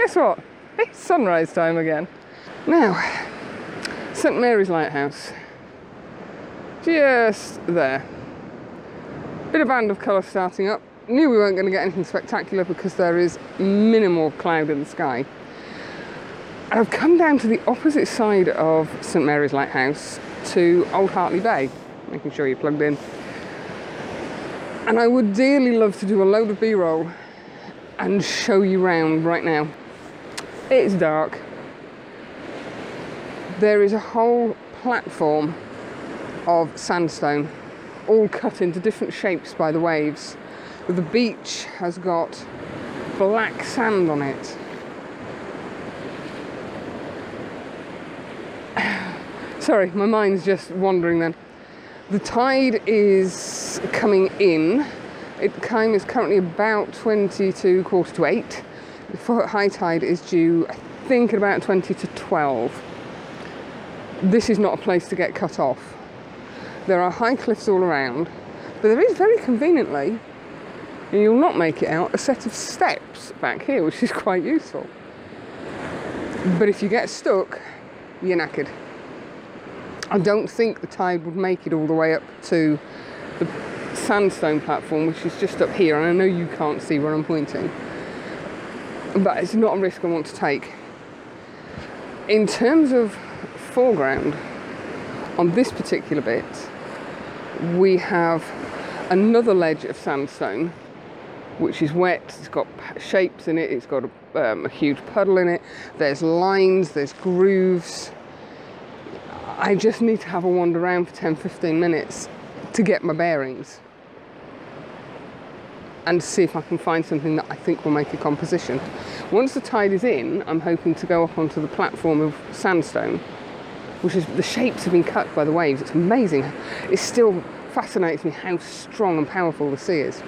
guess what? It's sunrise time again. Now, St Mary's Lighthouse. Just there. Bit of band of colour starting up. Knew we weren't going to get anything spectacular because there is minimal cloud in the sky. And I've come down to the opposite side of St Mary's Lighthouse to Old Hartley Bay, making sure you're plugged in. And I would dearly love to do a load of B-roll and show you round right now. It's dark. There is a whole platform of sandstone, all cut into different shapes by the waves. The beach has got black sand on it. Sorry, my mind's just wandering then. The tide is coming in. It is currently about 20 to 7:45. The high tide is due, I think, at about 20 to 12. This is not a place to get cut off. There are high cliffs all around, but there is very conveniently, and you'll not make it out, a set of steps back here, which is quite useful. But if you get stuck, you're knackered. I don't think the tide would make it all the way up to the sandstone platform, which is just up here, and I know you can't see where I'm pointing, but it's not a risk I want to take. In terms of foreground, on this particular bit, we have another ledge of sandstone, which is wet. It's got shapes in it, it's got a huge puddle in it, there's lines, there's grooves. I just need to have a wander around for 10-15 minutes to get my bearings and see if I can find something that I think will make a composition. Once the tide is in, I'm hoping to go up onto the platform of sandstone, which is, the shapes have been cut by the waves. It's amazing. It still fascinates me how strong and powerful the sea is.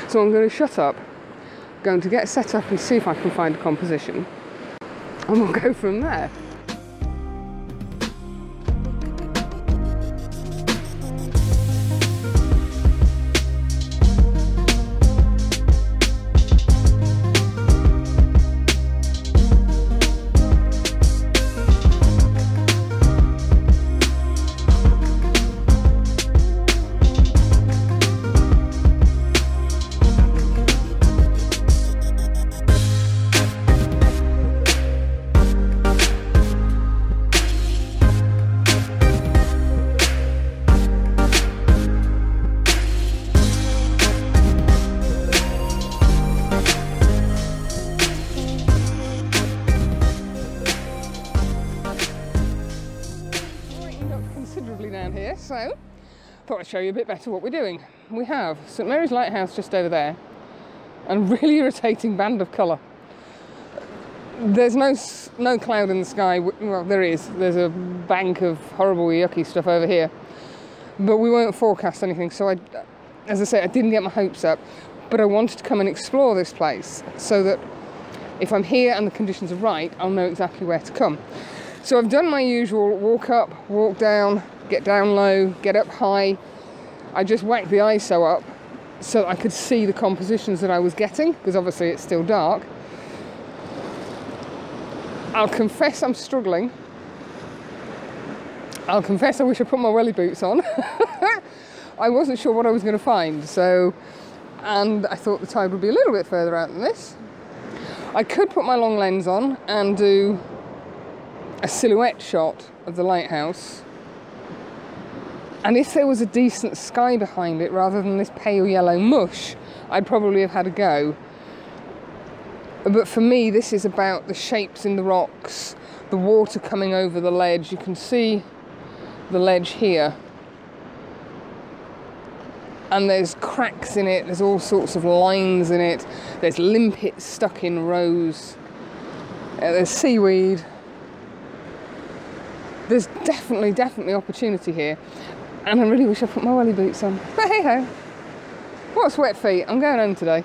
So I'm going to shut up, going to get set up and see if I can find a composition, and we'll go from there. So, thought I'd show you a bit better what we're doing. We have St Mary's Lighthouse just over there, and a really irritating band of colour. There's no cloud in the sky. Well, there is. There's a bank of horrible, yucky stuff over here, but we won't forecast anything. So, as I say, I didn't get my hopes up, but I wanted to come and explore this place so that if I'm here and the conditions are right, I'll know exactly where to come. So I've done my usual walk up, walk down, get down low, get up high. I just whacked the ISO up so I could see the compositions that I was getting, because obviously it's still dark. I'll confess I'm struggling. I'll confess I wish I put my welly boots on. I wasn't sure what I was going to find, and I thought the tide would be a little bit further out than this. I could put my long lens on and do a silhouette shot of the lighthouse, and if there was a decent sky behind it rather than this pale yellow mush, I'd probably have had a go. But for me, this is about the shapes in the rocks, the water coming over the ledge. You can see the ledge here, and there's cracks in it, there's all sorts of lines in it, there's limpets stuck in rows, there's seaweed. There's definitely opportunity here, and I really wish I put my welly boots on. But hey ho, what's wet feet? I'm going home today.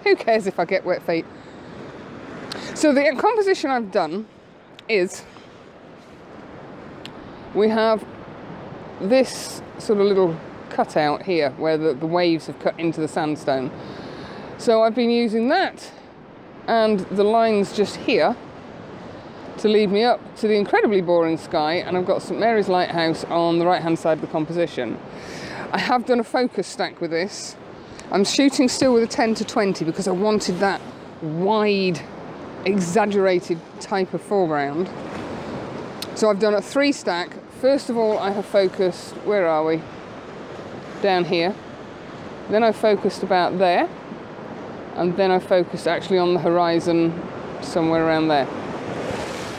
Who cares if I get wet feet? So the composition I've done is, we have this sort of little cutout here where the waves have cut into the sandstone. So I've been using that and the line's just here to lead me up to the incredibly boring sky, and I've got St Mary's Lighthouse on the right hand side of the composition. I have done a focus stack with this. I'm shooting still with a 10-20 because I wanted that wide, exaggerated type of foreground. So I've done a 3 stack. First of all, I have focused, where are we? Down here. Then I focused about there, and then I focused actually on the horizon somewhere around there.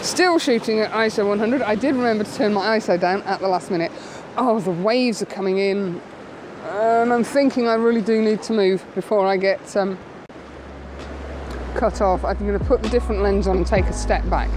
Still shooting at ISO 100. I did remember to turn my ISO down at the last minute. Oh, the waves are coming in, and I'm thinking I really do need to move before I get cut off. I'm going to put the different lens on and take a step back.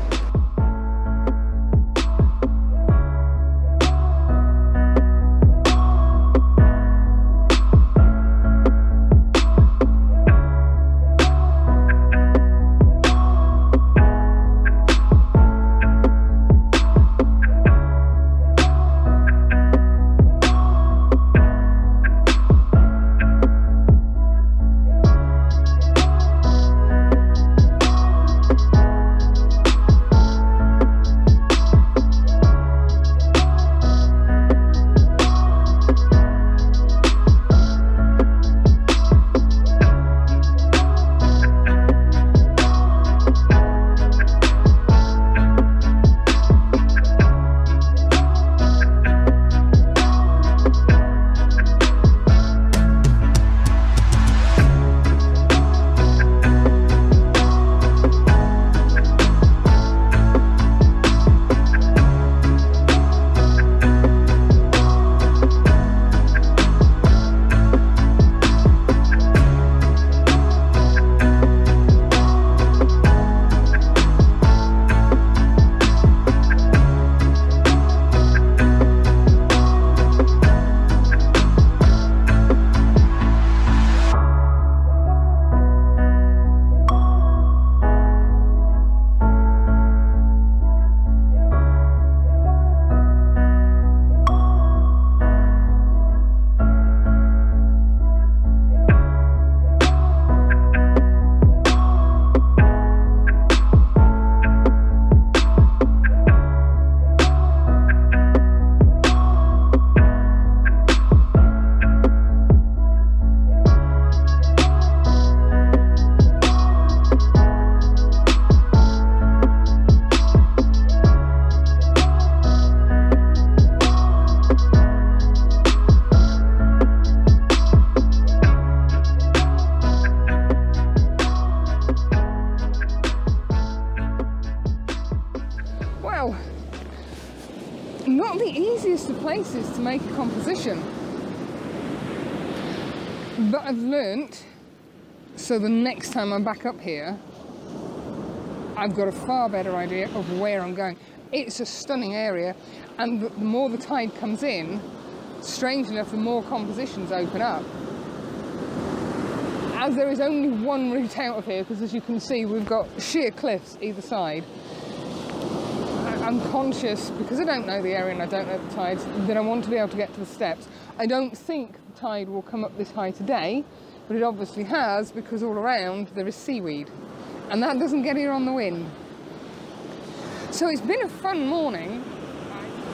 Not the easiest of places to make a composition, but I've learnt, so the next time I'm back up here I've got a far better idea of where I'm going. It's a stunning area, and the more the tide comes in, strangely enough, the more compositions open up. As there is only one route out of here, because as you can see we've got sheer cliffs either side, I'm conscious, because I don't know the area and I don't know the tides, that I want to be able to get to the steps. I don't think the tide will come up this high today, but it obviously has, because all around there is seaweed, and that doesn't get here on the wind. So it's been a fun morning.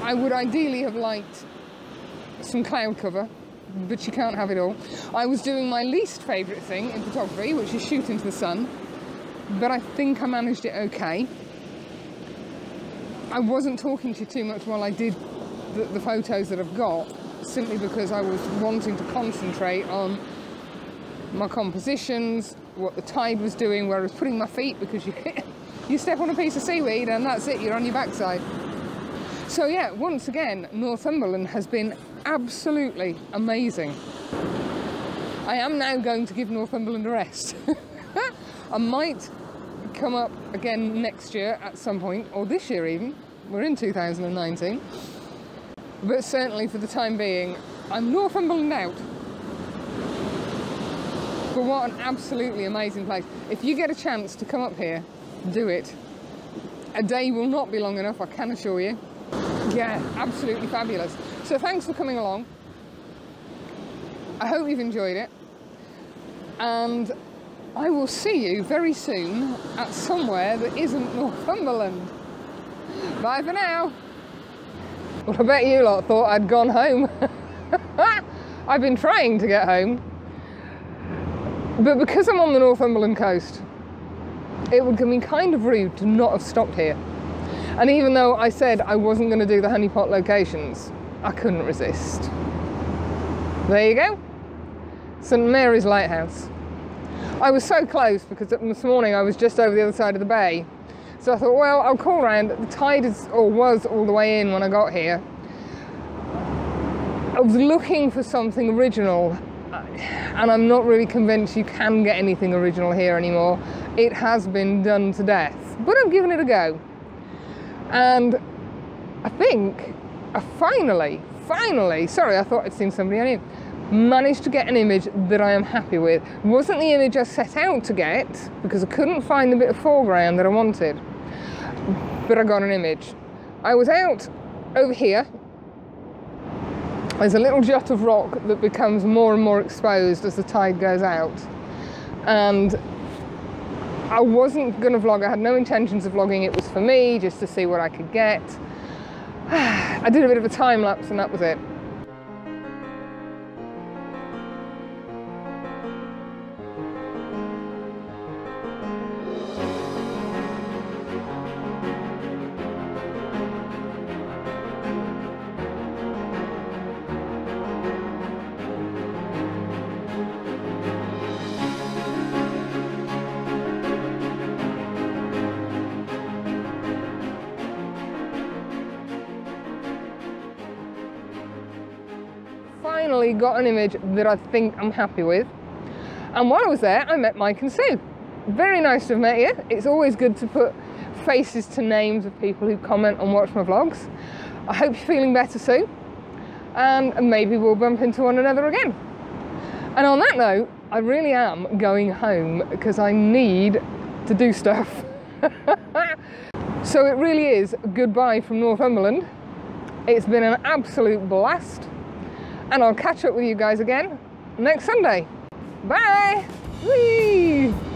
I would ideally have liked some cloud cover, but you can't have it all. I was doing my least favourite thing in photography, which is shoot into the sun, but I think I managed it okay. I wasn't talking to you too much while I did the photos that I've got, simply because I was wanting to concentrate on my compositions, what the tide was doing, where I was putting my feet, because you step on a piece of seaweed and that's it, you're on your backside. So yeah, once again, Northumberland has been absolutely amazing. I am now going to give Northumberland a rest. I might come up again next year at some point, or this year even. We're in 2019. But certainly for the time being, I'm Northumberland out. But what an absolutely amazing place. If you get a chance to come up here, do it. A day will not be long enough, I can assure you. Yeah, absolutely fabulous. So thanks for coming along. I hope you've enjoyed it. And I will see you very soon at somewhere that isn't Northumberland. Bye for now. Well, I bet you lot thought I'd gone home. I've been trying to get home, but because I'm on the Northumberland coast, it would be kind of rude to not have stopped here. And even though I said I wasn't going to do the honeypot locations, I couldn't resist. There you go, St Mary's Lighthouse. I was so close because this morning I was just over the other side of the bay. So I thought, well, I'll call round. The tide was all the way in when I got here. I was looking for something original, and I'm not really convinced you can get anything original here anymore. It has been done to death, but I've given it a go. And I think I finally, sorry, I thought I'd seen somebody on here, managed to get an image that I am happy with. It wasn't the image I set out to get, because I couldn't find the bit of foreground that I wanted, but I got an image. I was out over here. There's a little jut of rock that becomes more and more exposed as the tide goes out. And I wasn't going to vlog, I had no intentions of vlogging, it was for me, just to see what I could get. I did a bit of a time lapse and that was it. Finally got an image that I think I'm happy with, and while I was there I met Mike and Sue. Very nice to have met you. It's always good to put faces to names of people who comment and watch my vlogs. I hope you're feeling better, Sue, and maybe we'll bump into one another again. And on that note, I really am going home because I need to do stuff. So it really is goodbye from Northumberland. It's been an absolute blast. And I'll catch up with you guys again next Sunday. Bye! Whee!